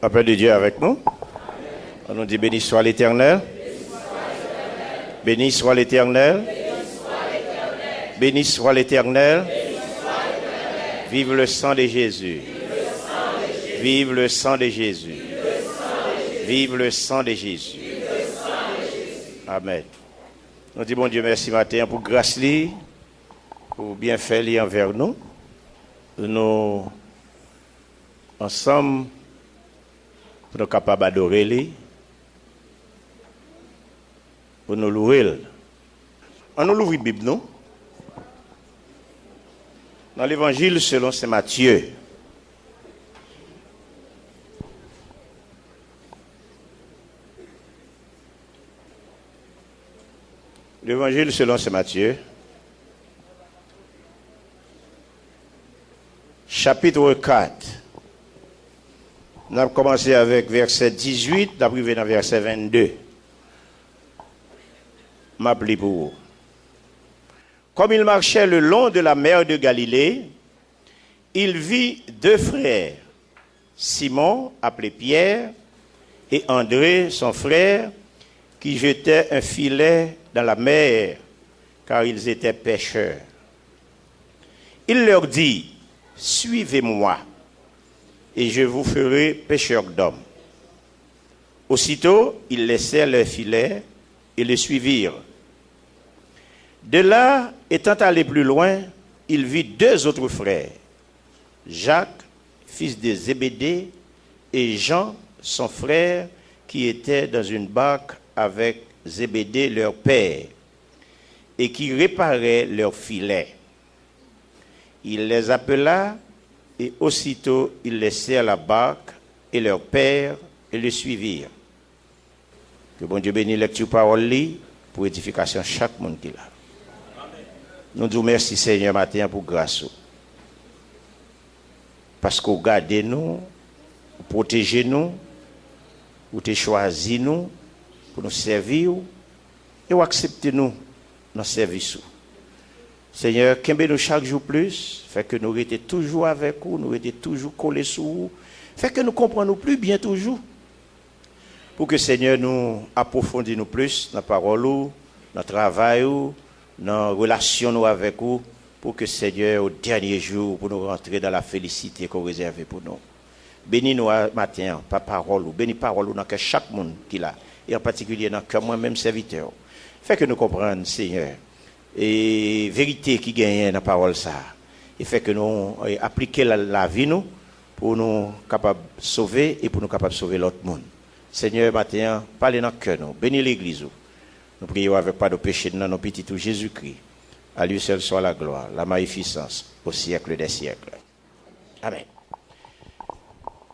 La paix de Dieu avec nous. On nous dit béni soit l'Éternel. Béni soit l'Éternel. Béni soit l'Éternel. Vive le sang de Jésus. Vive le sang de Jésus. Vive le sang de Jésus. Amen. Nous disons bon Dieu merci matin pour grâce li, pour bien faire li envers nous. Nous ensemble pour nous capables d'adorer lui, pour nous louer. On nous l'ouvre la Bible, nous. Dans l'évangile selon saint Matthieu. L'évangile selon saint Matthieu. Chapitre 4. Nous avons commencé avec verset 18, nous avons arrivé dans verset 22. M'appelez pour vous. Comme il marchait le long de la mer de Galilée, il vit deux frères, Simon, appelé Pierre, et André, son frère, qui jetaient un filet dans la mer, car ils étaient pêcheurs. Il leur dit, « Suivez-moi, et je vous ferai pêcheurs d'hommes. » Aussitôt, ils laissèrent leur filet et le suivirent. De là, étant allé plus loin, il vit deux autres frères, Jacques, fils de Zébédée, et Jean, son frère, qui étaient dans une barque avec Zébédée, leur père, et qui réparaient leurs filets. Il les appela, et aussitôt ils laissèrent la barque et leur père et le suivirent. Que bon Dieu bénisse lecture parole pour édification chaque monde qui l'a. Nous disons merci Seigneur matin pour grâce. Parce que vous gardez nous, vous protégez nous, vous te choisi nous pour nous servir et vous acceptez nous dans le service. Seigneur, qu'aimez nous chaque jour plus, fait que nous étions toujours avec vous, nous étions toujours collés sur vous, fait que nous comprenons plus bien toujours. Pour que Seigneur nous approfondisse nous plus dans la parole, dans le travail, dans la relation avec vous, pour que Seigneur, au dernier jour, pour nous rentrer dans la félicité qu'on réserve pour nous. Bénis nous matin, par parole, bénis parole dans chaque monde qui l'a, et en particulier dans que moi-même serviteur. Fait que nous comprenions, Seigneur, et vérité qui gagne dans la parole ça. Et fait que nous appliquons la vie nous pour nous capables de sauver et pour nous capables de sauver l'autre monde. Seigneur, matin, parlez dans le cœur nous. Bénis l'église. Nous prions avec pas de péché dans nos petits tout Jésus-Christ. À lui seul soit la gloire, la magnificence au siècle des siècles. Amen.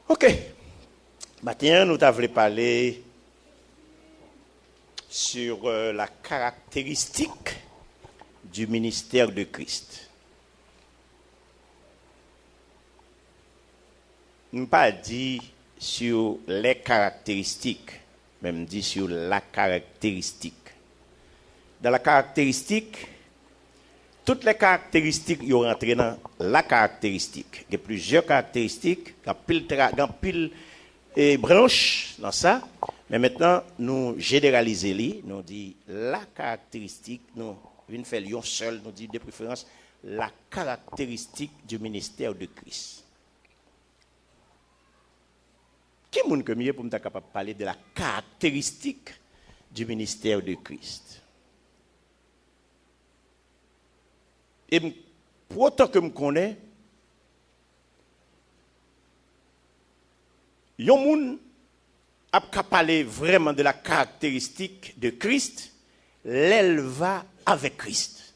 Ok. Matin, nous t'avons parlé sur la caractéristique du ministère de Christ. Je ne pas dit sur les caractéristiques, même dit sur la caractéristique. Dans la caractéristique, toutes les caractéristiques y ont rentré dans la caractéristique. Il y a plusieurs caractéristiques, il y a pile branches dans ça, mais maintenant nous généralisons les, nous dit la caractéristique, nous une fait lion seul, nous dit de préférence la caractéristique du ministère de Christ. Qui est-ce que mieux pour me capable de parler de la caractéristique du ministère de Christ? Et pour autant que je connais, il y a des gens qui parler vraiment de la caractéristique de Christ, l'elle va avec Christ.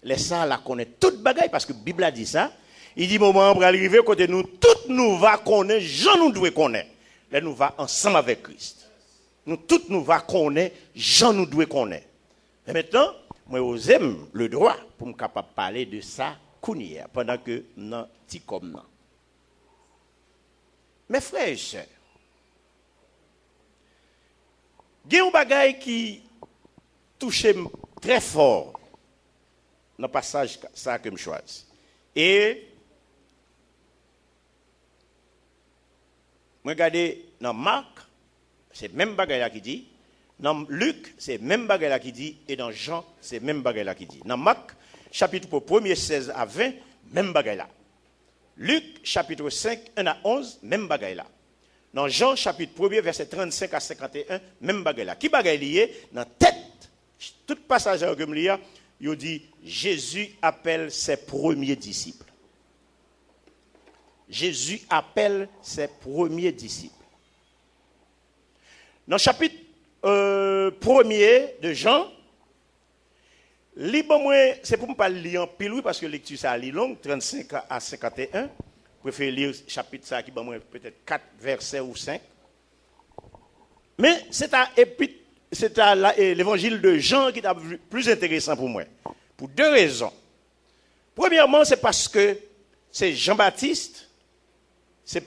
Les ça la connaît toute bagaille parce que la Bible a dit ça. Il dit moment pour arriver côté nous toutes nous va connaître, Jean nous doit connaître. Là nous va ensemble avec Christ. Nous toutes nous va connaître, Jean nous doit connaître. Et maintenant, moi j'aime le droit pour me capable parler de ça pendant que non ti comme non. Mes frères et sœurs, il y a un bagage qui touche très fort dans le passage ça que je choisis. Et Regardez dans Marc, c'est même bagaille là qui dit. Dans Luc, c'est même bagaille là qui dit. Et dans Jean, c'est même bagaille là qui dit. Dans Marc, chapitre 1er, 16 à 20, même bagaille là. Luc, chapitre 5, 1 à 11, même bagaille là. Dans Jean, chapitre 1er, verset 35 à 51, même bagaille là. Qui bagaille lié? Dans tête, tout passage que je lis, il dit, Jésus appelle ses premiers disciples. Jésus appelle ses premiers disciples. Dans le chapitre 1er de Jean, c'est pour ne pas lire en pile, parce que la lecture ça lit longue, 35 à 51. Je préfère lire le chapitre ça qui peut-être 4 versets ou 5. Mais c'est à l'évangile de Jean qui est plus intéressant pour moi. Pour deux raisons. Premièrement, c'est parce que c'est Jean-Baptiste. C'est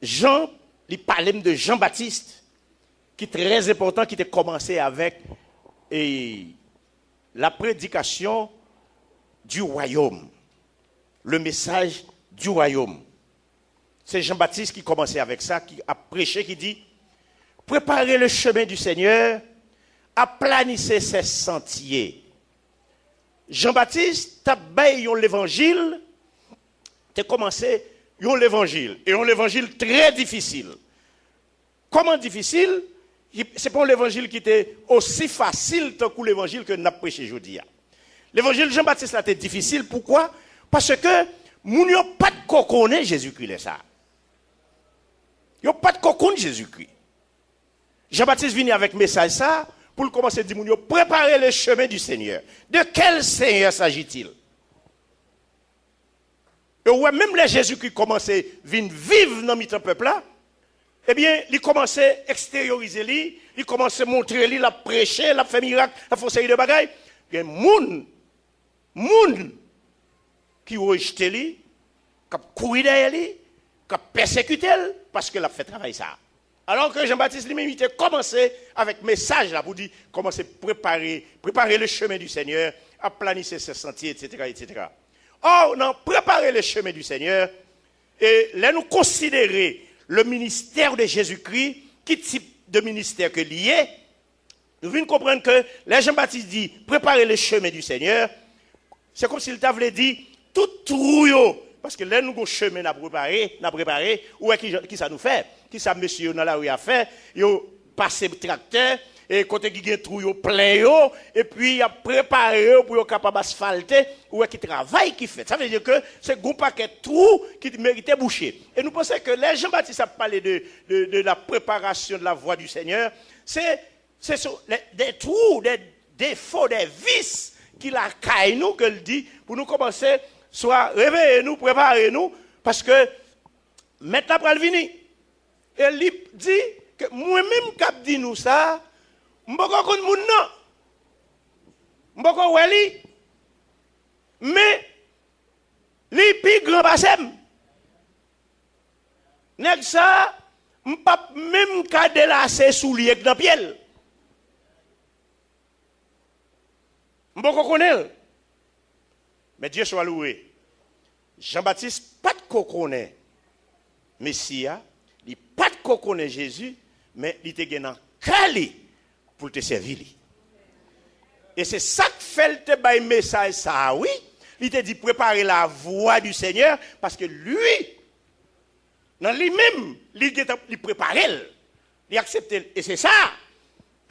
Jean, il parlait de Jean-Baptiste, qui est très important, qui a commencé avec la prédication du royaume, le message du royaume. C'est Jean-Baptiste qui commençait avec ça, qui a prêché, qui dit, préparez le chemin du Seigneur, aplanissez ses sentiers. Jean-Baptiste, tu as baillé l'évangile, tu as commencé l'évangile, et l'évangile très difficile. Comment difficile? C'est pas l'évangile qui était aussi facile que l'évangile que nous avons prêché aujourd'hui. L'évangile de Jean-Baptiste là était difficile, pourquoi? Parce que nous n'avons pas de coconner Jésus-Christ ça. Ils n'ont pas de coconne Jésus-Christ. Jean-Baptiste vient avec message ça, pour commencer à dire, préparez le chemin du Seigneur. De quel Seigneur s'agit-il? Et ouais, même les Jésus-Christ commençaient à vivre dans le peuple là, eh bien, il commençait à extérioriser lui, il commençait à montrer lui, la prêcher, la faire miracle, la faire série de bagailles. Il y a des gens qui ont rejeté lui, qui ont couru derrière lui, qui ont persécuté lui, parce qu'il a fait travail ça. Alors que Jean-Baptiste lui-même, il a commencé avec message là pour dire, commencer à préparer le chemin du Seigneur, à planifier ses sentiers, etc., etc. Or, on a préparé le chemin du Seigneur, et là nous considérer le ministère de Jésus-Christ, quel type de ministère que lié, nous venons comprendre que là Jean-Baptiste dit, préparer le chemin du Seigneur, c'est comme s'il t'avait dit, tout trouillot, parce que là nous avons un chemin à préparer, où est-ce qui ça nous fait? Qui ça monsieur dans la rue a fait? Il a passé le tracteur, et côté qui a trouillot plein, et puis il a préparé pour être capable d'asphalter, où est-ce qu'il travaille qui fait? Ça veut dire que c'est un paquet de trous qui méritait boucher. Et nous pensons que les Jean-Baptiste a parlé de la préparation de la voie du Seigneur, c'est des trous, des défauts, des vices qu'il a caillé nous, que le dit, pour nous commencer, soit réveillez-nous, préparez-nous, parce que maintenant, pour le venir. Et il dit que moi-même, qui dit nous ça, je ne sais pas si je ne sais pas si mais les plus grands bassem. Nèg ça, je ne sais pas même qu'à délasser sous les dans pied. Je ne sais pas connaître. Mais Dieu soit loué. Jean-Baptiste, pas de connaître Messia, il pas de connaître Jésus, mais il était gagnant Kali pour te servir. Et c'est ça que fait le message ça, oui. Il te dit préparer la voie du Seigneur parce que lui, dans lui-même, il prépare, il accepte. Et c'est ça.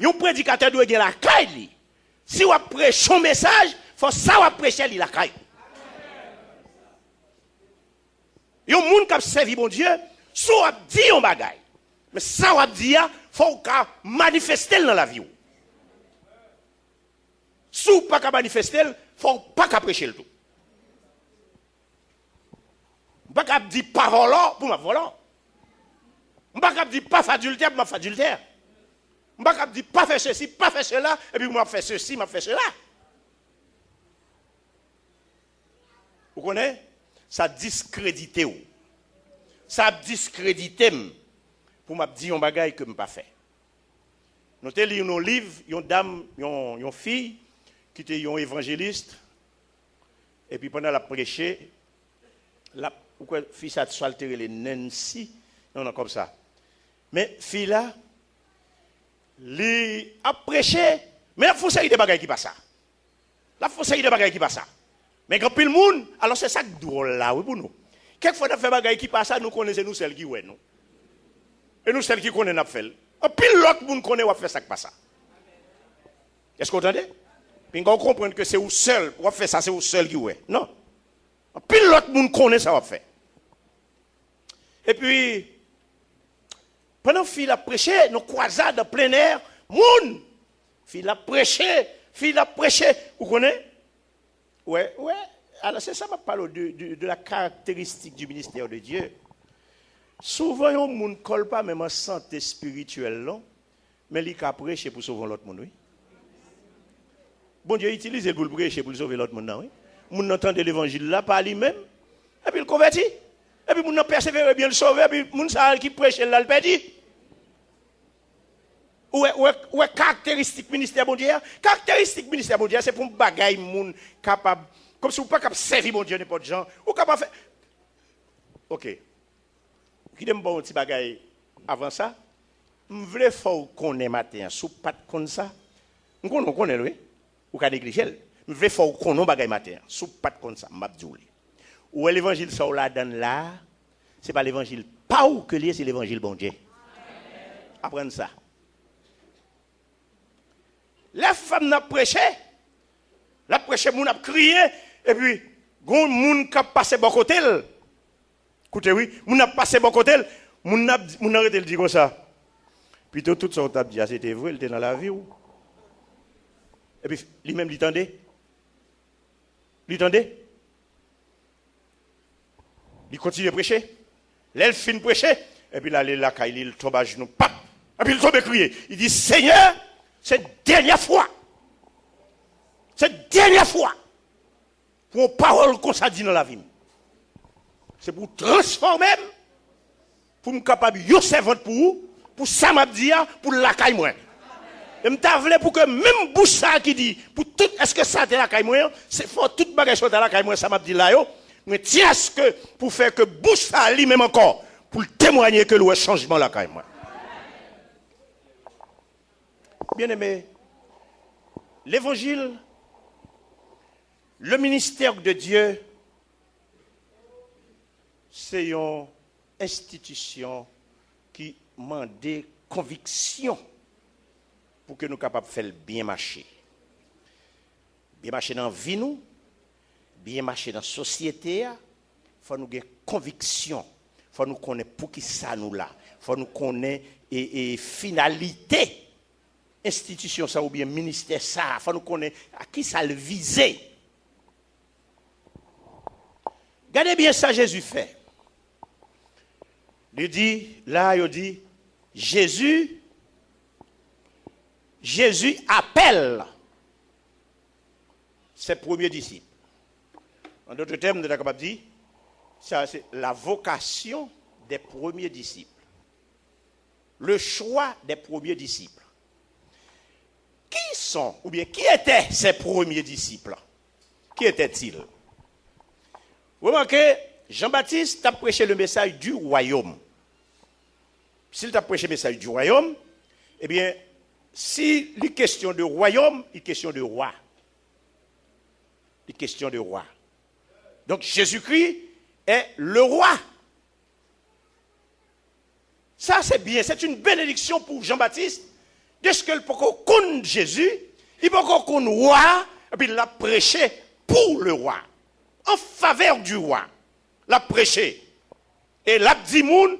Un prédicateur doit gagner la caille. Si on prêche son message, il faut ça on prêcher la caille. Il y a un monde qui a servi mon Dieu, soit dit un bagaille. Mais ça on dit, il faut manifester dans la vie. Si on ne peut pas manifester, il ne faut pas prêcher le tout. Je ne peux pas dire pas volant pour ma volant. Je ne peux pas dire pas faire adultère pour ma faire adultère. Je ne peux pas dire pas faire ceci, pas faire cela, et puis je fais ceci, je fais cela. Vous connaissez? Ça discrédite. Ça discrédite pour me dire un bagage que je n'ai pas fait. Nous avons lu nos livres, une dame, une fille, qui était une évangéliste, Et puis pendant la prêcher, la fille a altéré les Nancy, non, comme ça. Mais fille là, il a prêché, mais la fausse de bagaille qui passe ça. La fausse de bagaille qui passe ça. Mais quand pile monde, alors c'est ça qui drôle là, oui pour nous. Quelquefois on fait bagaille qui passe ça, nous connaissons nous celles qui ouais nous. Et nous celles qui connaissent n'a fait. En pile l'autre monde connaît ou fait ça qui passe ça. Est-ce que vous entendez? Puis on comprend que c'est vous seul, ou fait ça c'est vous seul qui ouais. Non. En pile l'autre monde connaît ça va faire. Et puis pendant que fille a prêché, nous croisades en plein air, moun, fille a prêché, vous connaissez? Ouais. Alors c'est ça, je parle de la caractéristique du ministère de Dieu. Souvent, les gens ne collent pas même en santé spirituelle, non? Mais ils ont prêché pour sauver l'autre monde, oui. Bon Dieu utilise pour prêcher pour sauver l'autre monde, oui. Moun entend l'évangile là par lui-même, et puis il convertit. Et puis moun persévère bien le sauver, et puis moun qui prêche là le perdit. Ou est caractéristique ministère mondial? Caractéristique ministère mondial, c'est pour un bagaille moun capable, comme si vous pas capable de servir mon Dieu n'importe gens, ou capable faire. Ok. Qui donne bon petit bagaille avant ça? M'vle faut qu'on ait matin, sous pas comme ça. On connaît oui. Ou ka négliger. M'vle faut qu'on ait bagaille matin, sous pas comme ça, m'a dit. Ou l'évangile ça là dans là, c'est pas l'évangile pas ou que lié, c'est l'évangile bon Dieu. Apprendre ça. La femme n'a prêché, moun a crié, et puis, gon moun qui a passé bon côté. Écoutez, oui, moun a passé bon côté, moun a arrêté de dire comme ça. Puis tout ça, on t'a dit, c'était vrai, il était dans la vie. Et puis, lui-même, il tendait. Il continue à prêcher. Là, il finit de prêcher, et puis là, il tombe à genoux, pap, et puis il tombe à crier. Il dit, Seigneur, cette dernière fois, pour une parole qu'on s'est dit dans la vie, c'est pour transformer, pour me capable de servante pour vous, pour ça m'a dit, pour la caille moi. Et me voulu pour que même bouche ça qui dit, pour tout, est-ce que ça t'est la caille moi, c'est fort toute bagage sur la caille moi, ça m'a dit là, mais tiens, est-ce que pour faire que bouche ça lui-même encore, pour témoigner que le changement la caille moi. Bien aimé, l'évangile, le ministère de Dieu, c'est une institution qui demande conviction pour que nous soyons capables de faire bien marcher. Bien marcher dans la vie, bien marcher dans la société, il faut nous avoir conviction. Il faut nous connaître pour qui ça nous là. Il faut nous connaître et finalité. Institution ça ou bien ministère ça, il faut nous connaître à qui ça le visait. Regardez bien ça Jésus fait. Il dit, Jésus appelle ses premiers disciples. En d'autres termes, nous sommes capables de dire, ça c'est la vocation des premiers disciples. Le choix des premiers disciples. Qui sont, ou bien qui étaient ces premiers disciples? Qui étaient-ils? Vous remarquez, Jean-Baptiste a prêché le message du royaume. S'il a prêché le message du royaume, eh bien, si il est question de royaume, il est question de roi. Il est question de roi. Donc Jésus-Christ est le roi. Ça, c'est bien, c'est une bénédiction pour Jean-Baptiste. Dès qu'il peut connaître Jésus, il peut connaître le roi, et puis il a prêché pour le roi, en faveur du roi. L'a prêché. Et l'a dit, nous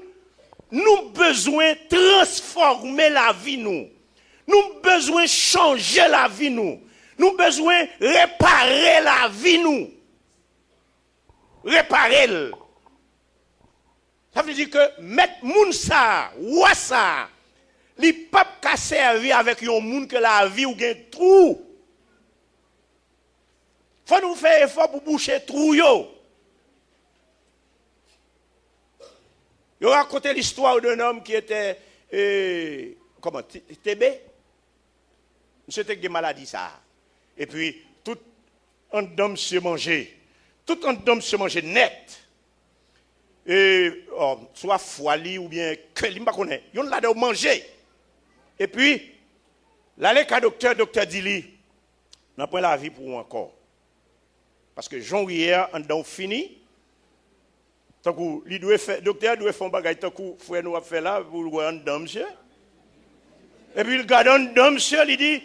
avons besoin de transformer la vie, nous. Nous avons besoin de changer la vie, nous. Nous avons besoin de réparer la vie, nous. Réparer. Ça veut dire que mettre moun ça, roi ça, li pas qu'à servir avec un monde que la vie ou gen trou. Faut nous faire effort pour boucher trou yo. Yo raconté l'histoire d'un homme qui était comment TB. Monsieur était une maladie ça. Et puis tout un homme se mangeait. Tout en dedans, monsieur manger net. Et soit foili ou bien que li pas connaît. Yon là de manger. Et puis l'aller ka docteur dit li n'a pas la vie pour encore. Parce que Jean hier en dedans fini. Tant que li doit faire docteur doit faire un bagage tant que frère nous a fait là pour le en dedans monsieur. Et puis il garde en dedans monsieur, il dit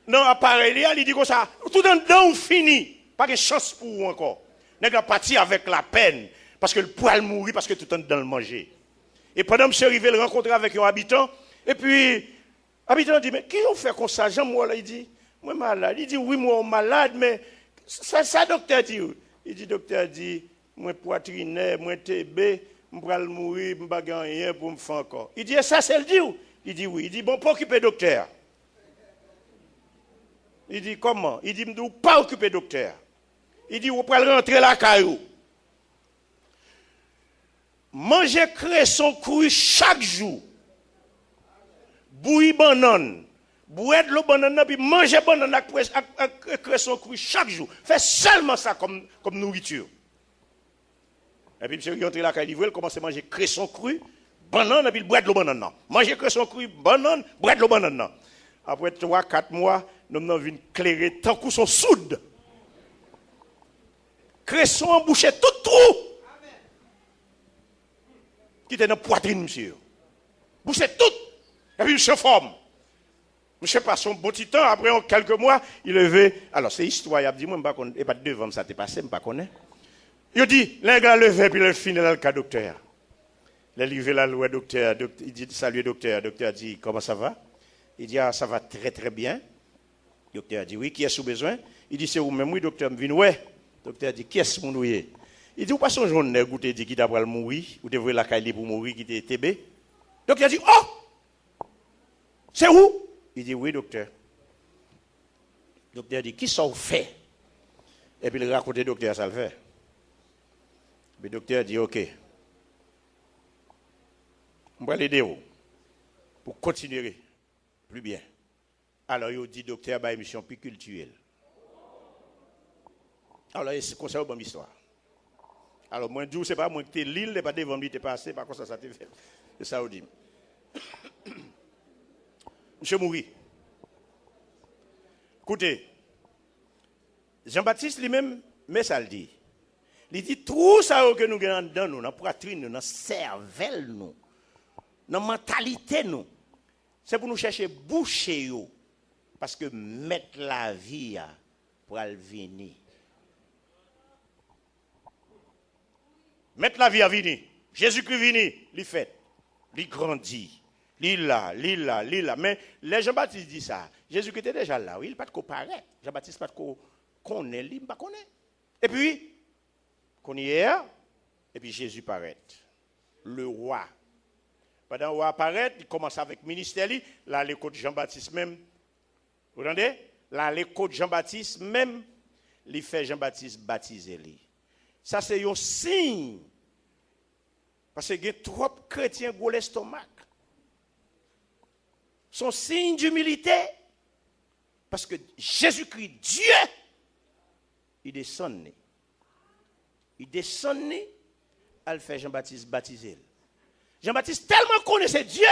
non appareil là, il dit comme ça, tout en dedans fini. Pas de chance pour vous encore. Nèg la parti avec la peine. Parce que le poil mourir parce que tout le temps dans le manger. Et pendant que je suis arrivé, le rencontrer avec un habitant, et puis, l'habitant dit, mais qui ont fait comme ça? Jean-Moi, il dit, moi malade. Il dit, oui, moi malade, mais ça, docteur dit. Il dit, docteur dit, moi poitrine, moi TB, je vais mourir, je ne vais pas rien pour me faire encore. Il dit, et ça, c'est le dit? Il dit, oui. Il dit, bon, pas occuper docteur. Il dit, comment? Il dit, je ne dois pas occuper docteur. Il dit, vous pouvez rentrer la caillou. Manger cresson cru chaque jour. Bouillir banane. Boire de l'eau banane, puis manger banane avec cresson cru chaque jour. Fait seulement ça comme nourriture. Et puis, monsieur, il entre la caille, il commence à manger cresson cru, banane, et puis il boit de l'eau banane. Manger cresson cru, banane, boire de l'eau banane. Après 3-4 mois, nous avons vu clairer tant qu'on sont soudes. Cresson embouché tout trou. Qui était dans la poitrine, monsieur. Bouché tout. Et puis, monsieur forme. Monsieur passe un bon petit temps, après quelques mois, il levé. Alors, c'est histoire, il a dit, moi, je ne sais pas devant ça, t'es passé, je ne sais pas. Il dit, l'un gars levé, puis il finit dans le cas docteur. Il a levé la loi docteur, il dit, salut docteur. Docteur dit, comment ça va? Il dit, ah, ça va très très bien. Docteur dit, oui, qui est sous besoin? Il dit, c'est vous-même, oui, docteur, me vient, ouais. Docteur dit, qui est-ce mon ouïe? Il dit, ou pas son journée, vous te dit qu'il t'a pas mourir, ou devrait la caille pour mourir, qui était TB. Docteur dit, oh! C'est où? Il dit, oui, docteur. Docteur dit, qui ça fait? Et puis il raconte docteur, ça le fait. Le docteur dit, ok. On va l'aider pour continuer plus bien. Alors il dit, docteur, bah, émission plus culturelle. Alors c'est comme ça une bonne histoire. Alors moi je dis, c'est pas moi qui t'ai l'île, n'est pas devant lui, t'es passé, par contre ça t'est fait. C'est ça on dit. Monsieur Mouri. Écoutez, Jean-Baptiste lui-même, mais ça le dit. Il dit tout ça que nous avons dans nous, dans la poitrine, dans la cervelle, dans la mentalité, nous. C'est pour nous chercher boucher. Parce que mettre la vie pour aller venir. Mettre la vie à venir. Jésus-Christ vini, il fait, il grandit, il là. Mais les Jean-Baptiste dit ça. Jésus-Christ était déjà là, il n'a pas de comparer. Jean-Baptiste n'a pas de connaît, il ne connaît pas. Et puis, qu'on y est, et puis Jésus paraît. Le roi. Pendant que le roi apparaît, il commence avec le ministère, là, l'écho de Jean-Baptiste même. Vous entendez? Là, l'écho de Jean-Baptiste même, il fait Jean-Baptiste baptiser. Ça, c'est un signe. Parce qu'il y a trop de chrétiens qui ont l'estomac. Son signe d'humilité. Parce que Jésus-Christ, Dieu, il descend. Il descend, il fait Jean-Baptiste baptiser. Jean-Baptiste tellement connaissait Dieu,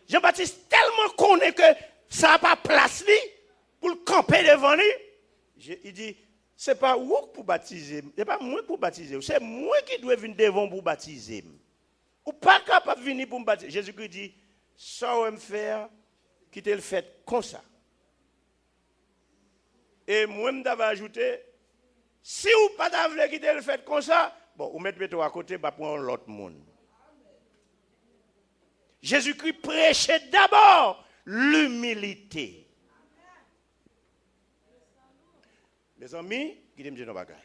Jean-Baptiste tellement connaît que ça n'a pas place pour le camper devant lui. Il dit, ce n'est pas vous pour baptiser, ce n'est pas moi pour baptiser, c'est moi qui dois venir devant pour baptiser. Ou pas capable de venir pour me baptiser. Jésus-Christ dit, ça va me faire, quitter le fait comme ça. Et moi, je vais ajouter, si vous ne pouvez pas quitter le fait comme ça, bon, vous mettez à côté pour prendre l'autre monde. Jésus-Christ prêchait d'abord l'humilité. Mes amis, qui me disent nos bagailles.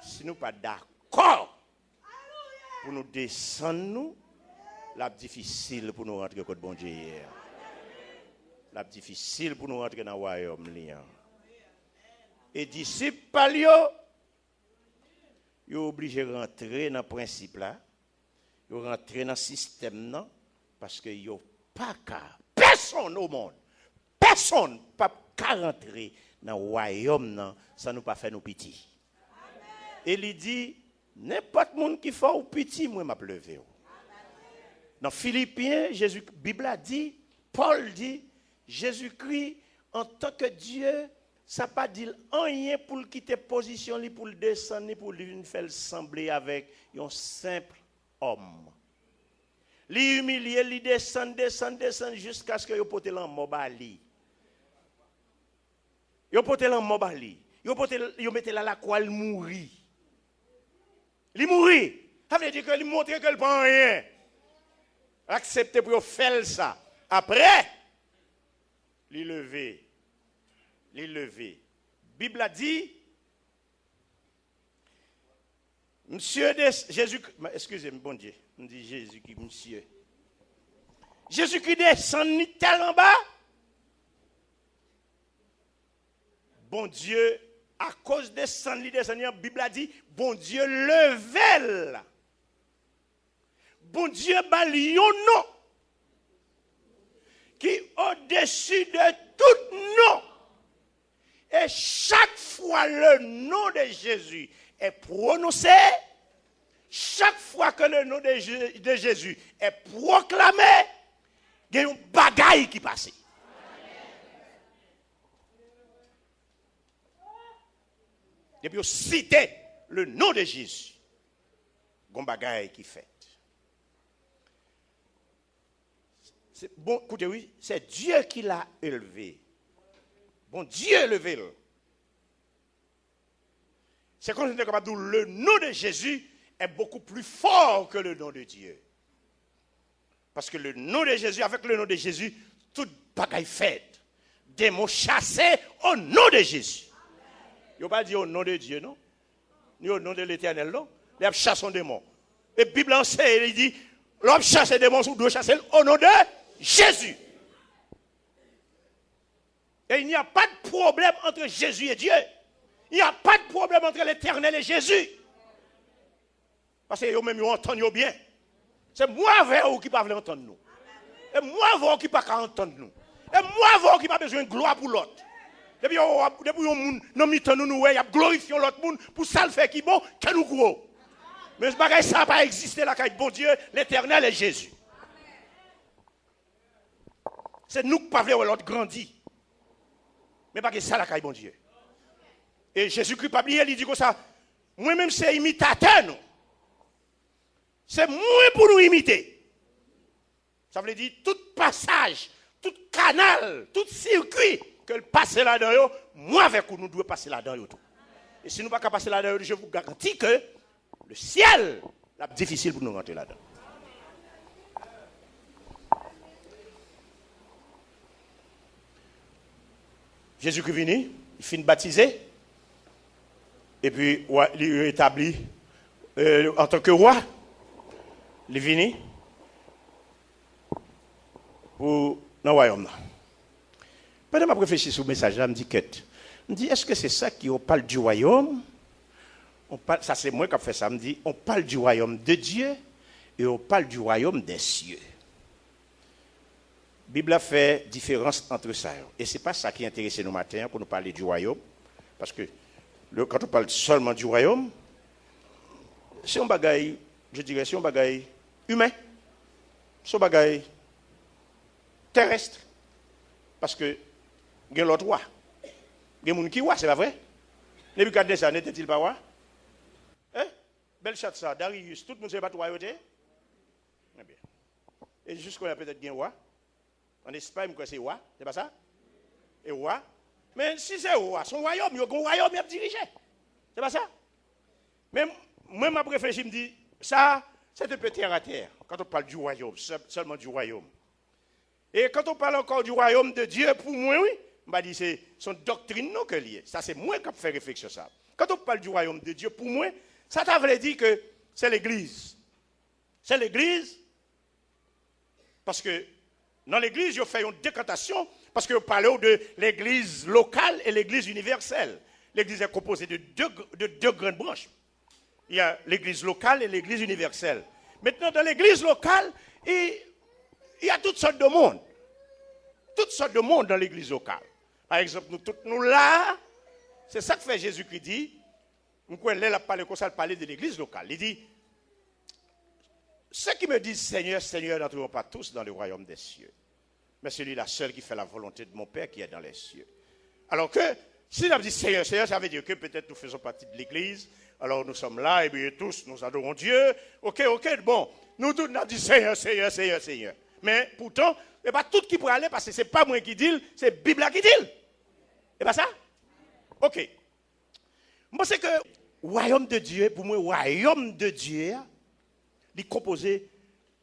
Si nous ne sommes pas d'accord pour nous descendre, nous, la difficile pour nous rentrer au bon Dieu hier. La difficile pour nous rentrer dans le royaume. Et disciples, ils sont obligés de rentrer dans le principe là. Ils sont rentrés dans le système là. Parce que il n'y a pas qu'à personne au monde. Personne ne peut pas rentrer dans le royaume là, sans nous pas faire nos petits. Et il dit, n'importe monde qui fait ou petit, moi m'a levé. Dans Philippiens, Bible a dit, Paul dit, Jésus-Christ, en tant que Dieu, ça pas dit rien pour le quitter position, ni pour le descendre, ni pour lui faire sembler avec un simple homme. Li humilier, li descend jusqu'à ce que yo pote l'en mobali. Yo pote l'en mobali. Yo mette la croix, il mourit. Il mourit. Ça veut dire que il montre que il prend rien. Accepter pour faire ça. Après, il lever. Bible a dit, Monsieur Jésus, excusez-moi, bon Dieu, on dit Jésus qui monsieur. Jésus-Christ descend tel en bas. Bon Dieu, à cause de son descend, la Bible a dit, bon Dieu level. Bon Dieu bali yon nom qui au-dessus de tout nom. Et chaque fois le nom de Jésus est prononcé, chaque fois que le nom de Jésus est proclamé, il y a une bagaille qui passe. Depuis qu'on cite le nom de Jésus, il y a une bagaille qui fait. Bon, écoutez, oui, c'est Dieu qui l'a élevé. Bon, Dieu a élevé. C'est comme si on est capable de dire le nom de Jésus est beaucoup plus fort que le nom de Dieu. Parce que le nom de Jésus, avec le nom de Jésus, toute bagaille faite. Démons chassés au nom de Jésus. Il ne pas dire au nom de Dieu, non? Ni au nom de l'Éternel, non? Il a chassé un démon. Et la Bible enseigne, il dit, l'homme chasse un démon, on doit chasser au nom de Jésus. Et il n'y a pas de problème entre Jésus et Dieu. Il n'y a pas de problème entre l'Éternel et Jésus. Parce que eux-mêmes, ils entendent bien. C'est moi avec eux qui ne peuvent pas entendre nous. Et moi avec eux qui ne peuvent pas entendre nous. Et moi avec eux qui n'ont pas besoin de gloire pour l'autre. Depuis que nous avons glorifié l'autre monde pour ça le fait qui est bon, que nous gros. Mais ce bagage, ça n'a pas existé là, bon Dieu, l'Éternel et Jésus. C'est nous qui ne pouvons pas voir l'autre grandir. Mais pas que ça la bon Dieu. Et Jésus-Christ pas oublié, il dit comme ça, moi-même c'est imitateur nous. C'est moi pour nous imiter. Ça veut dire tout passage, tout canal, tout circuit que le passer là-dedans, moi avec vous nous devons passer là-dedans. Et si nous ne pouvons pas passer là-dedans, je vous garantis que le ciel est difficile pour nous rentrer là-dedans. Jésus-Christ est venu, il finit baptisé, et puis il est établi en tant que roi. Il est venu pour dans le royaume. Pendant que je réfléchis sur le message, je me dis, est-ce que c'est ça qu'on parle du royaume? Ça c'est moi qui ai fait ça. Je me dis, on parle du royaume de Dieu et on parle du royaume des cieux. La Bible a fait différence entre ça. Et ce n'est pas ça qui intéresse nous matin pour nous parler du royaume. Parce que quand on parle seulement du royaume, c'est un bagaille, je dirais, c'est un bagaille humain. C'est un bagaille terrestre. Parce que il y a l'autre roi. Il y a des gens qui roi, c'est pas vrai? Nebuchadnezzar n'était-il pas roi? Hein? Belshazzar, Darius, tout le monde ne sait pas de royauté? Eh bien. Et jusqu'à là, peut-être qu'il y a un roi. En Espagne, c'est roi, c'est pas ça? Et roi. Mais si c'est roi, son royaume, il y a un royaume qui a dirigé. C'est pas ça? Mais moi, ma réfléchi, je me dis, ça, c'est un peu terre à terre, quand on parle du royaume, seulement du royaume. Et quand on parle encore du royaume de Dieu, pour moi, oui, je me dis, c'est son doctrine non que lié. Ça, c'est moi qui ai fait réflexion sur ça. Quand on parle du royaume de Dieu, pour moi, ça veut dire que c'est l'Église. C'est l'Église, parce que dans l'Église, je fais une décantation, parce que je parle de l'Église locale et l'Église universelle. L'Église est composée de deux grandes branches. Il y a l'Église locale et l'Église universelle. Maintenant, dans l'Église locale, il y a toutes sortes de monde. Toutes sortes de monde dans l'Église locale. Par exemple, nous là, c'est ça que fait Jésus-Christ dit, elle a parlé comme ça, elle parlait de l'église locale. Il dit, ceux qui me disent Seigneur, Seigneur n'entreront pas tous dans le royaume des cieux. Mais celui-là seul qui fait la volonté de mon Père qui est dans les cieux. Alors que, si on dit Seigneur, Seigneur, ça veut dire que peut-être nous faisons partie de l'église. Alors nous sommes là, et bien tous, nous adorons Dieu. Ok, bon. Nous tous, nous avons dit Seigneur, Seigneur, Seigneur, Seigneur. Mais pourtant, ce n'est pas tout qui pourrait aller parce que ce n'est pas moi qui dis, c'est la Bible qui dit. C'est pas ça? Ok. Moi, c'est que royaume de Dieu, pour moi, royaume de Dieu, il est composé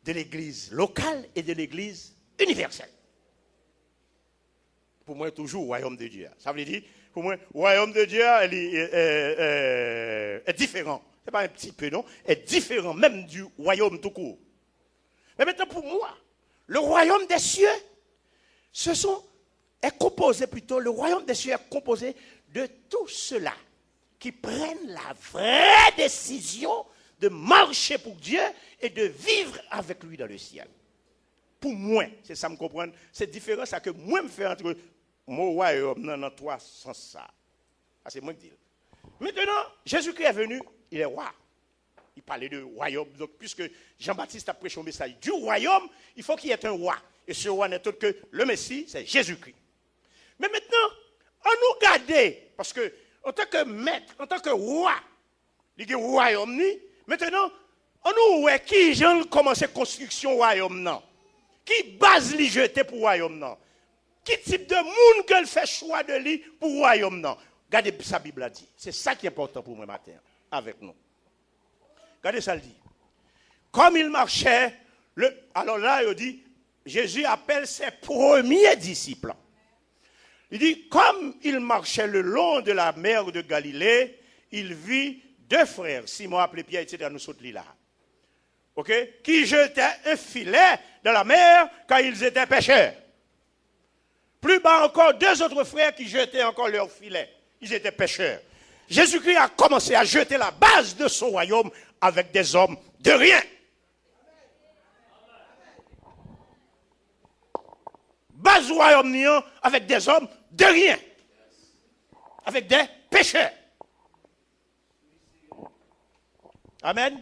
de l'église locale et de l'église universelle. Pour moi, toujours royaume de Dieu. Ça veut dire, pour moi, royaume de Dieu est différent. Ce n'est pas un petit peu, non? Est différent même du royaume tout court. Mais maintenant, pour moi, le royaume des cieux, est composé plutôt, le royaume des cieux est composé de tous ceux-là qui prennent la vraie décision de marcher pour Dieu et de vivre avec lui dans le ciel. Pour moi, c'est ça me comprendre, c'est différent ça que moi me fais entre mon royaume dans trois sens ça. C'est moi qui dis. Maintenant, Jésus-Christ est venu, il est roi. Il parlait de royaume. Donc, puisque Jean-Baptiste a prêché un message du royaume, il faut qu'il y ait un roi. Et ce roi n'est autre que le Messie, c'est Jésus-Christ. Mais maintenant, on nous garde, parce que en tant que maître, en tant que roi, il y a un royaume, maintenant, on nous voit qui j'ai commencé la construction du royaume, non? Qui base les jeter pour le royaume, non? Qui type de monde qu'elle fait choix de lui pour le royaume, non? Regardez sa Bible a dit. C'est ça qui est important pour moi matin, avec nous. Regardez ça, le dit. Comme il marchait, alors là, il dit, Jésus appelle ses premiers disciples. Il dit, comme il marchait le long de la mer de Galilée, il vit deux frères, Simon appelé Pierre, etc., nous sautons là. OK? Qui jetaient un filet dans la mer quand ils étaient pêcheurs. Plus bas encore, deux autres frères qui jetaient encore leur filet. Ils étaient pêcheurs. Jésus-Christ a commencé à jeter la base de son royaume avec des hommes de rien. Base du royaume avec des hommes de rien. Avec des pécheurs. Amen.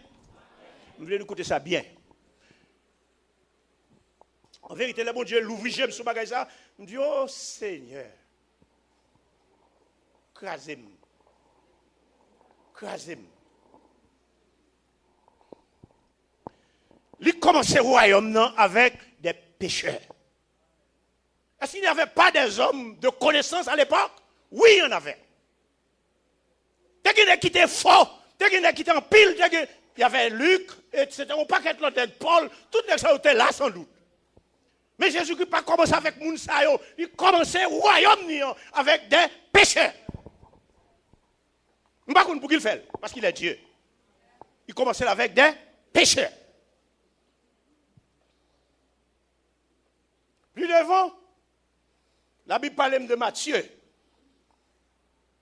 Vous voulez nous écouter ça bien. En vérité, le bon Dieu l'ouvre, j'aime ce bagage ça. Je me dis, oh Seigneur, crasez-moi. Crasez-moi. Il commençait le royaume avec des pécheurs. Est-ce qu'il n'y avait pas des hommes de connaissance à l'époque? Oui, il y en avait. Dès qu'il y qui étaient forts, dès qu'il y qui étaient en pile, il y avait Luc, etc. On paquet l'autre Paul, toutes les choses étaient là sans doute. Mais Jésus-Christ n'a pas commencé avec Mounsayo, il commençait le royaume avec des pécheurs. Je ne sais pas pour qu'il fait, parce qu'il est Dieu. Il commençait avec des pécheurs. Plus devant, la Bible parle de Matthieu,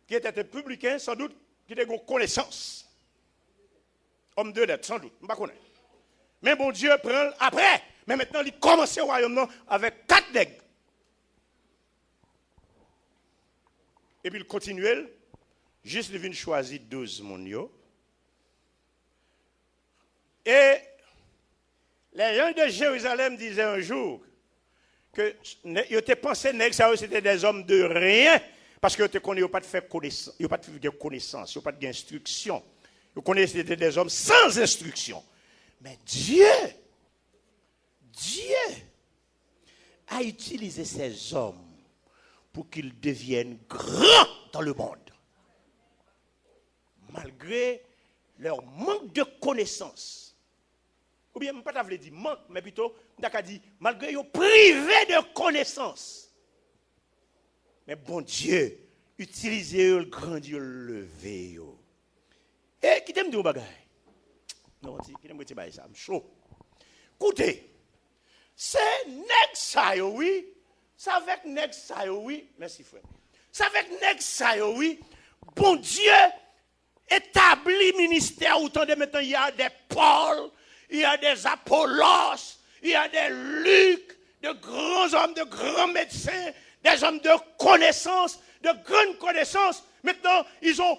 qui était un publicain, sans doute, qui était une connaissance. Homme de lettres, sans doute, je ne sais pas connaître. Mais bon Dieu prend après. Mais maintenant, il commence au royaume avec 4 nègres. Et puis il continue, juste il vient choisir 12 mondiaux. Et les gens de Jérusalem disaient un jour que ils étaient pensés que c'était des hommes de rien, parce qu'ils n'ont pas de faire connaissance, ils n'ont pas de connaissance, ils n'ont pas d'instruction. Ils connaissaient des hommes sans instruction. Mais Dieu a utilisé ces hommes pour qu'ils deviennent grands dans le monde. Malgré leur manque de connaissances. Ou bien, je ne vais pas dire manque, mais plutôt, je dit, malgré ils privés de connaissances. Mais bon Dieu, utilisez le grand Dieu, levé. Et qui t'aime dire un bagage? Non, qui t'aime dire ça? Je suis chaud. Écoutez, c'est nèg oui. C'est avec nèg oui. Merci frère. C'est avec nèg oui. Bon Dieu établit ministère autant de maintenant il y a des Paul, il y a des Apollos, il y a des Luc, de grands hommes, de grands médecins, des hommes de connaissance, de grandes connaissances. Maintenant, ils ont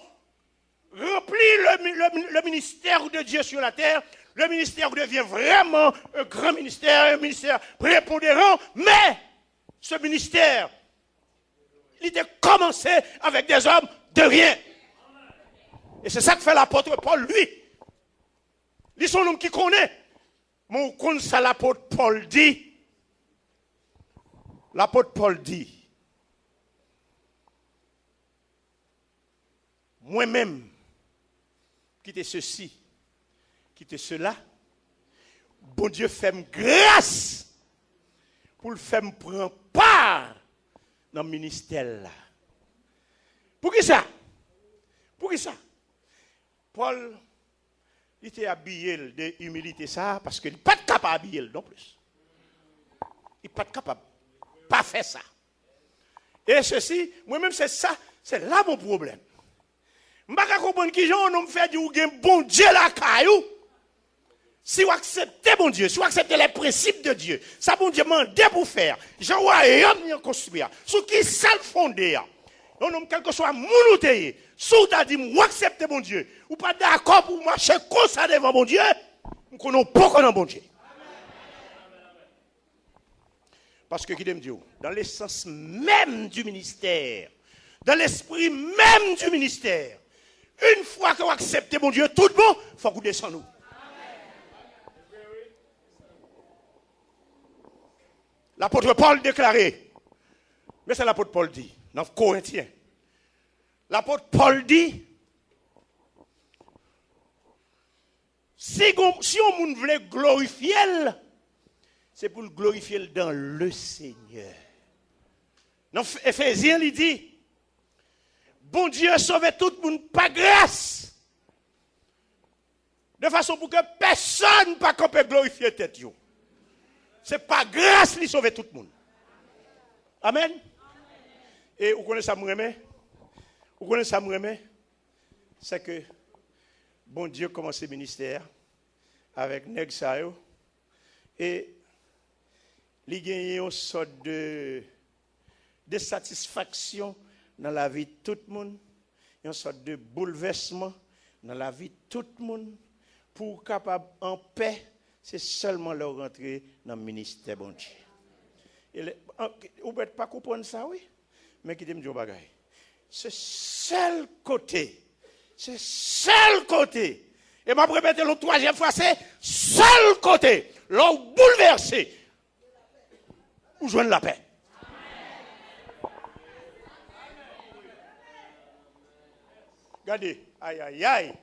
remplit le ministère de Dieu sur la terre, le ministère devient vraiment un grand ministère, un ministère prépondérant, mais ce ministère, il était commencé avec des hommes de rien. Et c'est ça que fait l'apôtre Paul, lui. Il sont l'homme qui connaît. Mon compte, ça l'apôtre Paul dit. L'apôtre Paul dit, moi-même, qui était ceci, qui était cela, bon Dieu fait grâce pour le faire prendre part dans le ministère là. Pour qui ça? Pour qui ça? Paul, il était habillé de humilité ça, parce qu'il n'est pas capable d'habiller non plus. Il n'est pas capable. Pas faire ça. Et ceci, moi-même, c'est ça, c'est là mon problème. Je ne sais pas comprendre qui on me fait dire bon Dieu la caillou. Si vous acceptez bon Dieu, si vous acceptez les principes de Dieu, ça bon Dieu m'a demandé pour faire. Je vois rien construire. Sur qui ça le fondé. On nomme quel que soit mon outil. Si vous avez dit, vous acceptez bon Dieu, ou pas d'accord pour marcher comme ça devant bon Dieu, nous connaissons pas qu'on a bon Dieu. Parce que, qui me dit, dans l'essence même du ministère, dans l'esprit même du ministère, une fois que vous acceptez mon Dieu, tout bon, il faut que vous descendez. L'apôtre Paul déclarait, mais c'est l'apôtre Paul dit, dans Corinthiens, l'apôtre Paul dit, si on voulait glorifier, c'est pour le glorifier dans le Seigneur. Dans Éphésiens, il dit, bon Dieu sauve tout le monde par grâce. De façon pour que personne ne peut glorifier tête. C'est par grâce qu'il sauve tout le monde. Amen. Et vous connaissez ça, vous connaissez ça, c'est que bon Dieu commence le ministère avec Neg Sayo et il gagne une sorte de satisfaction dans la vie de tout le monde, une sorte de bouleversement dans la vie de tout le monde pour capable en paix, c'est seulement leur rentrer dans le ministère bon Dieu. Vous ne pouvez pas comprendre ça, oui? Mais qui dit bagaille. Ce seul côté, et ma répéter le troisième fois, c'est seul côté, l'on bouleversé, pour joindre la paix. Regardez, aïe, aïe, aïe.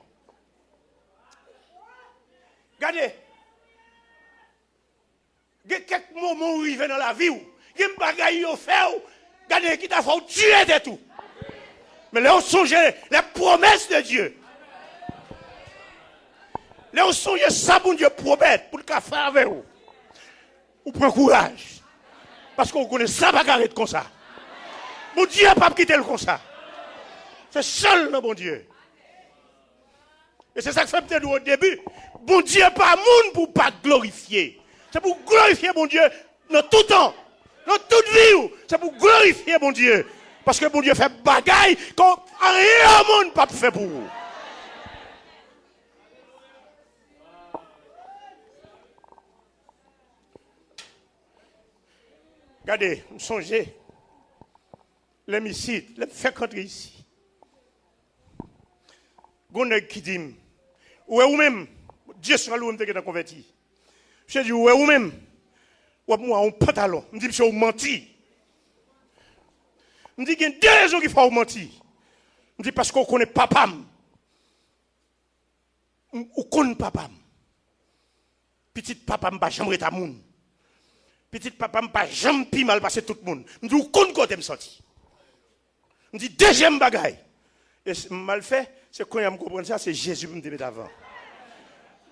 Regardez. Il y a quelques moments où il vient dans la vie, il y a des bagailles qui fait, regardez, qui t'a fait tuer de tout. Mais là, on songe les promesses de Dieu. Là, on songe ça, bon Dieu, promet pour le faire avec vous. Vous prenez courage. Parce qu'on connaît ça, bagarre comme ça. Mon Dieu n'a pas quitté le comme ça. C'est seul, non, bon Dieu. Et c'est ça que fait peut-être au début. Bon Dieu n'est pas monde pour pas glorifier. C'est pour glorifier mon Dieu dans tout temps, dans toute vie. C'est pour glorifier mon Dieu. Parce que mon Dieu fait bagaille quand rien au monde pas fait pour vous. Regardez, songez. L'hémicycle, le fait rentrer ici. Goneg qui dit, ou même, Dieu sera l'homme qui est converti. Je dis, ou même, ou moi, un pantalon. Je dis, monsieur, vous menti. Je dis, il y a deux raisons qu'il faut mentir. Je dis, parce qu'on connaît papa. On connaît papa. Petit papa, je ne vais jamais être à moun. Petit papa, je ne vais jamais mal passer tout le monde. Je dis, on connaît quand je me senti. Je dis, deuxième bagaille. Et mal fait, c'est quand je comprends ça, c'est Jésus qui me dit avant.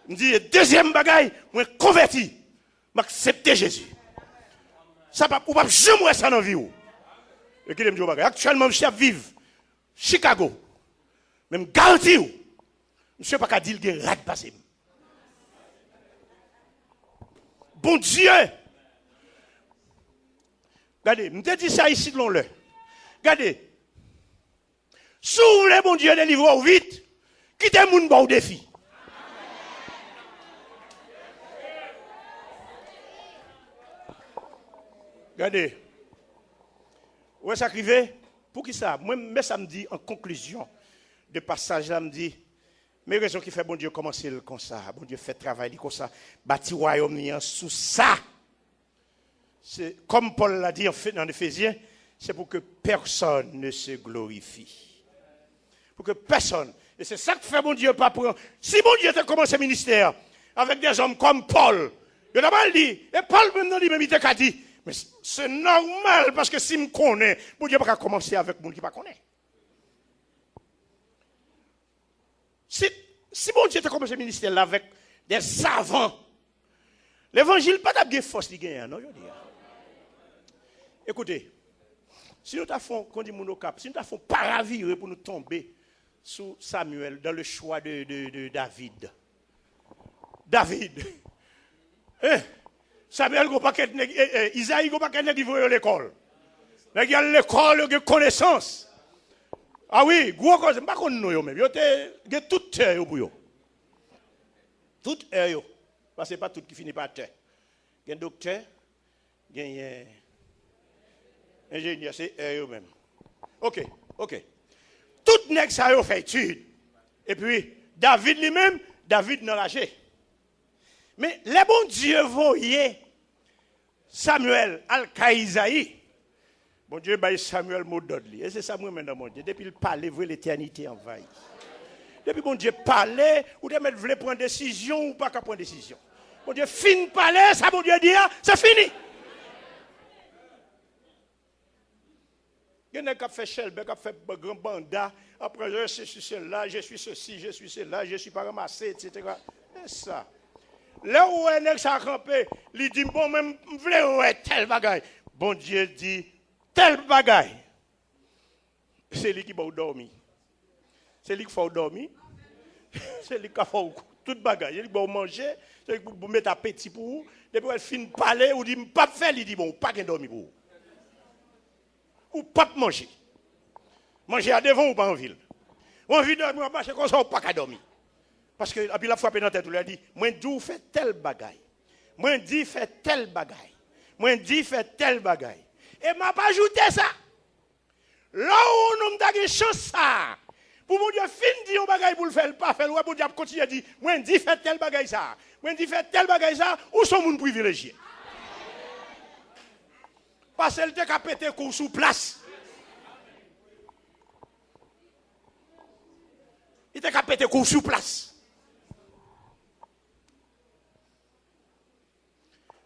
Je dis, deuxième bagaille, moi converti, m'accepter Jésus. Ça pas ou pas jamais ça dans vie. Et qui me dit bagaille. Actuellement, je suis à vivre Chicago. Même garanti ou. Je sais pas qu'à dire que rat passé. Bon Dieu. Regardez, je te dis ça ici de l'on. Regardez. Si vous voulez, bon Dieu, délivrer vite, quitter le monde au défi. Regardez. Où est-ce arrivé? Pour qui ça? Moi, mais ça me dit en conclusion de passage, là me dit, mais raison qui fait bon Dieu commencer comme ça, bon Dieu fait travail comme ça, bâti royaume sous ça. C'est comme Paul l'a dit en Éphésiens, c'est pour que personne ne se glorifie. Pour que personne. Et c'est ça que fait mon Dieu pas pour. Si mon Dieu a commencé le ministère avec des hommes comme Paul, il a mal dit, et Paul même dit, même il t'a dit, mais c'est normal parce que si me connaît, mon Dieu pas commencer avec monde qui pas connaît. Si mon Dieu a commencé le ministère là avec des savants, l'évangile pas d'abord force de gagner, non, je dis. Écoutez, si nous t'avons, quand dit mon cap, si nous t'avons paraviré pour nous tomber sous Samuel dans le choix de David. David. Samuel go pas Isaïe go pas qui voit l'école. Mais il y a l'école de connaissance. Ah oui, gros cause, pas qu'on nous même. Yo te toute terre pour yo. Toute terre yo. Parce que pas tout qui finit par terre. Il y a docteur, il y a ingénieur, c'est eux même. OK. Tout nèg ça yo fait étude. Et puis David lui-même, David n'a lâché. Mais les bons Dieu voyaient Samuel al-Kaïsaï. Bon Dieu baille Samuel Mododli. Et c'est ça moi maintenant mon Dieu. Depuis le parler, vous l'éternité envahie. Depuis bon Dieu parler, ou de mettre voulez prendre décision ou pas qu'à prendre décision. Bon Dieu fin parler, ça bon Dieu dit, c'est fini. Il y en a qui fait Shelby, qui fait grand banda. Après, je suis celle-là, je suis ceci, je suis celle-là, je ne suis pas ramassé, etc. C'est ça. Là où un ex a campé, il dit, bon, même, je voulais tel bagaille. Bon Dieu dit, tel bagaille. C'est lui qui va dormir. C'est lui qui faut dormir. C'est lui qui fait tout bagaille. C'est lui qui va manger. C'est lui qui va mettre appétit pour vous. Depuis qu'elle finit de parler, ou dit, pas faire, il dit, bon, pas qu'un dormir pour vous. Ou pas manger. Manger à devant ou pas en ville. Ou en ville, on marche comme ça, ou pas qu'à dormir. Parce que puis la frappe dans la tête, il a dit, moi dis fait tel bagaille. Moi dis fait tel bagaille. Moi dis fait tel bagaille. Et m'a pas ajouté ça. Là où nous avons une chance ça. Pour mon Dieu fin dire un bagaille pour le faire, pas faire, ouais, mon Dieu continue à dire, moi dis fait tel bagaille ça. Moi dis fait tel bagaille ça, où sont les privilégiés? Parce qu'elle était qu'à péter coup sous place. Il était qu'à péter coup sous place.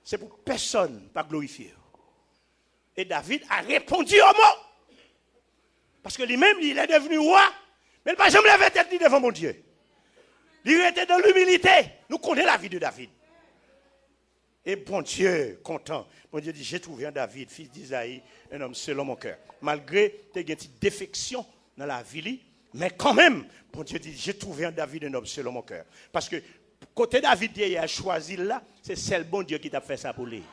C'est pour personne pas glorifier. Et David a répondu au mot. Parce que lui-même, il est devenu roi, mais il n'a pas jamais levé tête devant mon Dieu. Il était dans l'humilité. Nous connaissons la vie de David. Et bon Dieu, content. Bon Dieu dit, j'ai trouvé un David, fils d'Isaïe, un homme selon mon cœur. Malgré tes petites défections dans la vie, mais quand même, bon Dieu dit, j'ai trouvé un David, un homme selon mon cœur. Parce que côté David, il a choisi là, c'est le bon Dieu qui t'a fait ça pour lui.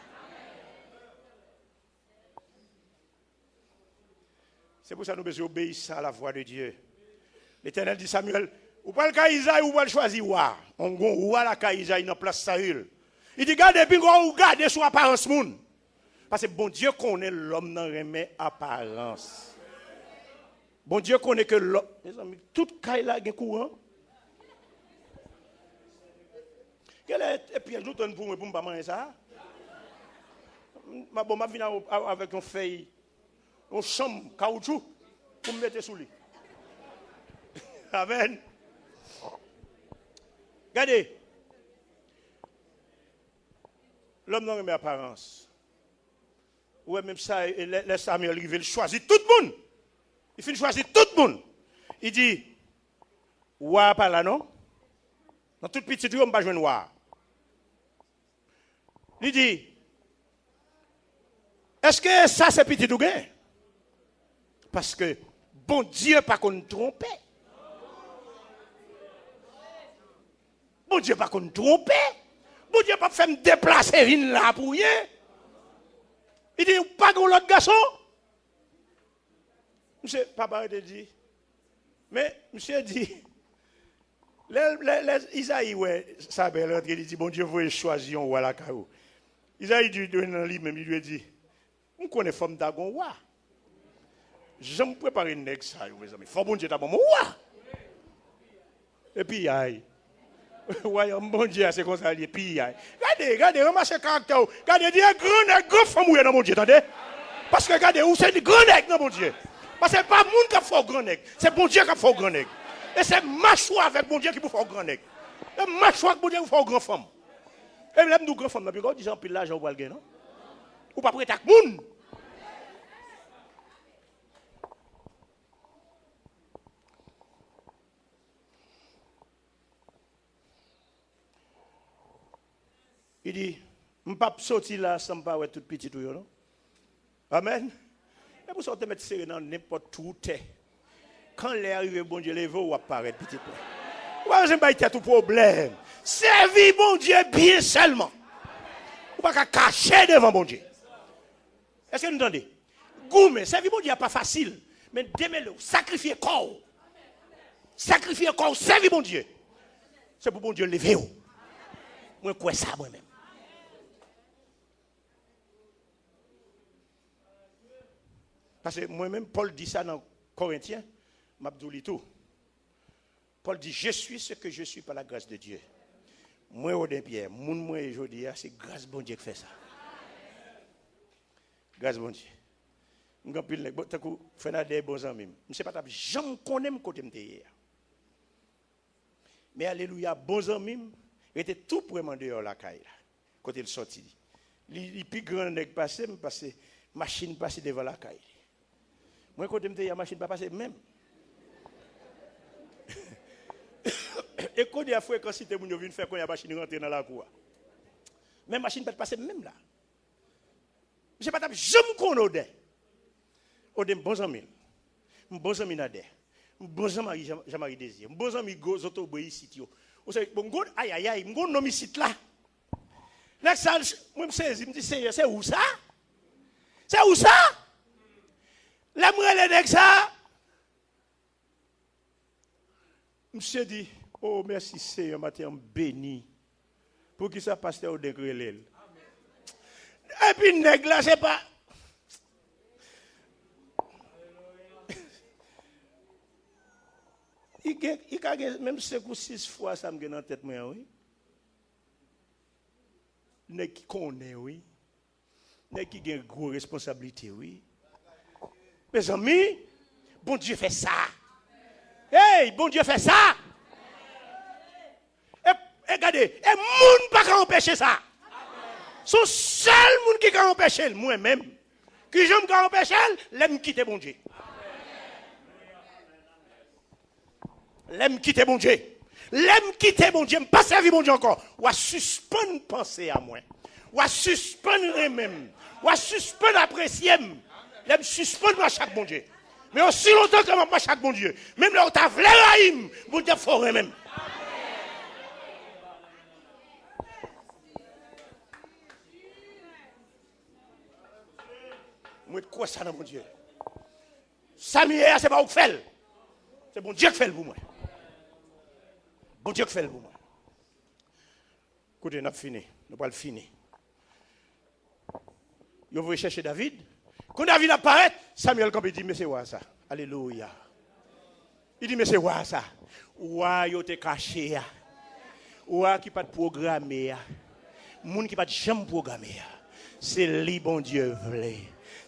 C'est pour ça que nous devons obéir à la voix de Dieu. L'Éternel dit Samuel, ou pas le cas Isaïe, ou pas le choisir, on ou la cas Isaïe dans place Saül. Il dit, gardez, puis on regarde son apparence moun. Parce que bon Dieu connaît l'homme dans remet apparence. Bon Dieu connaît que l'homme, les amis, tout cas là, il y a courant. Et puis, je donne pour moi, pour me manger ça. Bon, je viens avec une feuille, une chambre, caoutchouc, pour me mettre sous lui. Amen. Regardez. L'homme n'a pas apparence. Ouais, même ça, les Samuel, il veut choisir tout le monde. Il finit choisir tout le monde. Il dit, ouah, pas là, non? Dans tout petit truc, on ne va pas jouer ouah. Il dit, est-ce que ça, c'est petit ou gain? Parce que, bon Dieu, pas qu'on trompe. Bon Dieu, pas qu'on trompe. Bon Dieu, pas faire me déplacer là pour rien. Il dit, pas qu'on l'autre garçon. Monsieur, papa te dit, mais monsieur dit, Isaïe, ouais, ça belle rentré, il dit, bon Dieu, vous choisir un roi la caillou. Isaïe dit dans lui-même, il lui dit, on connaît femme d'agon roi. J'aime préparer une nègre ça, mes amis. Faut bon Dieu d'abord, roi. Et puis aïe. Ouais, bon Dieu, c'est comme ça, et puis aïe. Regardez, ramassez le caractère. Regardez, il y a un grand femme dans mon Dieu, attendez. Parce que regardez, où c'est des grands nègres dans mon Dieu. Parce que ce n'est pas le monde qui fait grand nègre, c'est bon Dieu qui fait grand nègre. Et c'est ma choix avec bon Dieu qui peut faire grand nègre. Et ma choix avec bon Dieu qui fait grand femme. Et même nous grand femme, puis quand disons pile l'argent pour le non? Ou pas prêter à monde. Il dit, je ne peux pas sortir là sans pas être tout petit tout non? Amen. Et pour sortir mettre serré dans n'importe où t'es. Quand l'air arrive, bon Dieu, les veut ou apparaître petit peu. Vous n'avez pas tout problème. Servis bon Dieu bien seulement. Vous ne pouvez pas cacher devant bon Dieu. Est-ce que vous entendez? Goumé, servir bon Dieu n'est pas facile. Mais démêlez-le, sacrifiez corps. Sacrifiez corps, servir bon Dieu. C'est pour bon Dieu lever. Moi, je crois ça moi-même. Parce que moi-même, Paul dit ça dans Corinthiens, Mabdouli tout. Paul dit, je suis ce que je suis par la grâce de Dieu. Moi, Odin Pierre, moi, aujourd'hui, c'est grâce bon Dieu qui fait ça. Grâce bon Dieu. Je suis des bons amis. Je ne sais pas, j'en connais côté de hier. Mais alléluia, bons amis, il était tout vraiment dehors la caille, quand il sortit. Il plus grand nèg passé, parce que machine passée devant la caille. Moi, quand je me dis, la machine ne pas passer même. Et quand il y a fréquence, vous venez faire quand la machine rentre dans la cour. Même machine ne peut pas passer même là. Je ne sais pas, je me connais. Odin, bon ami. Bon ami Nader. Bon ami Jean-Marie Désir. Bon ami Gozoto Boyi Sitio. Vous savez, bon, aïe, aïe, aïe, mon nom ici là. Là, ça, moi, je me dis, c'est où ça? C'est où ça? La mouelle est ça. Monsieur dit, oh merci Seigneur, matin béni. Pour qui ça passe au degré l'aile. Et puis nègre là, c'est pas. Il a même 5 ou 6 fois ça me gagne en tête moi oui. Nèg qui connaît oui. Nèg qui a une grosse responsabilité oui. Mes amis, bon Dieu fait ça. Hey, bon Dieu fait ça. Et regardez, et moun pas qu'à empêcher ça. Son seul moun qui peut empêcher moi-même. Qui j'aime qu'à empêcher, l'aime quitter bon Dieu. L'aime quitter bon Dieu. L'aime quitter bon Dieu, pas servir bon Dieu encore. Ou à suspendre penser à moi. Ou à suspendre même. Ou à suspendre apprécier. L'aime suspendre à chaque bon Dieu. Mais aussi longtemps que je chaque bon Dieu. Même là où tu as voulu raïm, vous te ferez même. Moi, je crois ça dans mon Dieu. Ça c'est pas vous qui fait. C'est bon Dieu qui fait pour moi. Bon Dieu qui fait pour moi. Écoutez, nous avons fini. Nous allons finir. Vous voulez chercher David. Quand David apparaît, Samuel quand il dit, mais c'est quoi ça? Alléluia. Il dit, mais c'est quoi ça? Ouah, il te caché. Ouah, qui pas de programmé. Moun qui pas de jamais programmé. C'est lui, bon Dieu, voulait.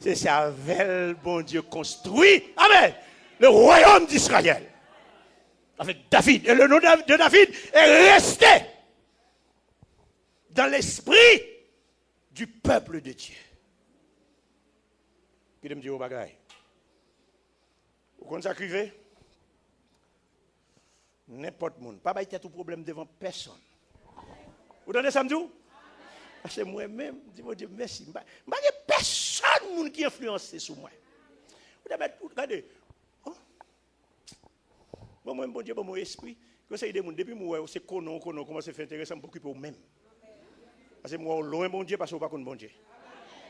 C'est ça, bon Dieu construit. Amen. Le royaume d'Israël. Avec David. Et le nom de David est resté dans l'esprit du peuple de Dieu. Qui me dit au bagaille. Vous comprenez ça crivé? N'importe monde. Pas bailler tout problème devant personne. Vous donnez ça me dit? C'est moi-même, dis mon Dieu, merci. Il n'y a personne qui influence sur moi. Regardez. Moi, bon Dieu, mon esprit, depuis que moi, c'est comment c'est fait intéressant pour m'occuper moi-même. Parce que moi, loin bon Dieu, parce que je ne connais pas bon Dieu.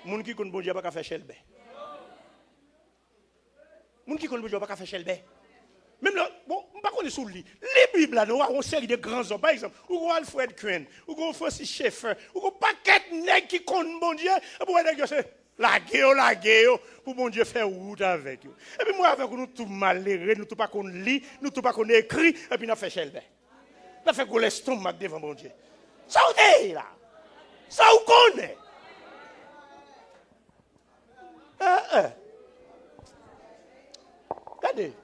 Les gens qui connaissent bon Dieu, ne peuvent pas faire chelbe. Les gens qui connaissent bon Dieu, ne peuvent pas faire chelbe. Même là, bon, je ne connaissez sous lit. Les Bibles, là, nous avons une série de grands hommes. Par exemple, ou Alfred Quinn, ou Francis Schaeffer, ou un paquet de nègres qui comptent bon Dieu. Et pour la guerre, pour bon Dieu faire route avec eux. Et puis moi, avec nous, tout malheureux, nous tout pas qu'on lit, nous tout pas qu'on écrit, et puis nous fait chelbe. Nous fait qu'on laisse tomber devant bon Dieu. Ça vous dit là. Ça vous connaît.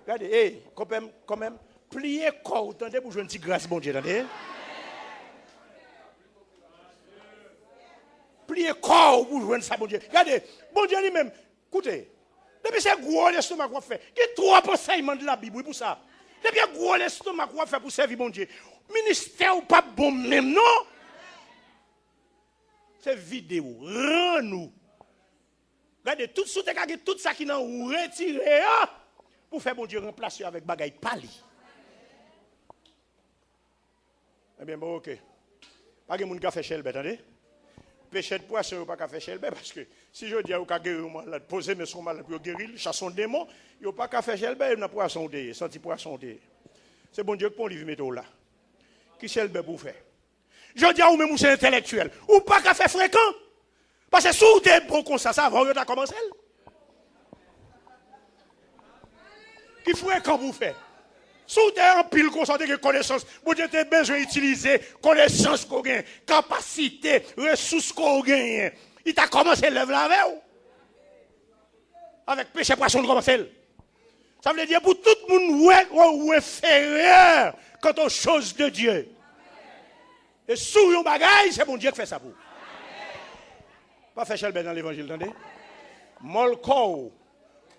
Regardez, quand même, pliez corps, attendez pour jouer une petite grâce, bon Dieu, attendez. Pliez corps pour jouer ça, bon Dieu. Regardez, bon Dieu lui-même, écoutez, depuis c'est gros l'estomac qu'on fait, il y a trois enseignements de la Bible pour ça. Depuis c'est gros l'estomac qu'on fait pour servir bon Dieu. Ministère ou pas bon même, non? C'est vidéo, rends-nous. Regardez, tout ça qui n'a retiré, pour faire bon Dieu remplacer avec bagaille pali. Eh bien, bon, ok. Pas de monde qui a fait chelbe, attendez. Péché de poisson, pas qu'à faire chelbe, parce que si je dis à guérir malade, poser mes son malade pour guérir, chasser un démon, il n'y a pas qu'à faire chelbe, il n'y a pas poisson de, senti poisson de. C'est bon Dieu qui prend le livre là. Qui chelbe pour faire? Je dis à vous même, c'est intellectuel. Ou pas qu'à faire fréquent. Parce que si vous êtes bon comme ça va, vous avez commencé. Qui fréquent vous faire? Si vous êtes en pile concentré de connaissances, vous avez besoin d'utiliser connaissances qu'on gagne, capacité, ressources qu'on gagne. Il t'a commencé à lever la veille. Avec péché poisson de commencer. Ça veut dire pour tout le monde, ou inférieur quant aux choses de Dieu. Et sous yon bagaille, c'est bon Dieu qui fait ça pour. Pas faire chelbe dans l'évangile, attendez. Molko,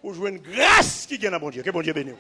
ou jouer une grâce qui gagne à bon Dieu. Que bon Dieu bénisse.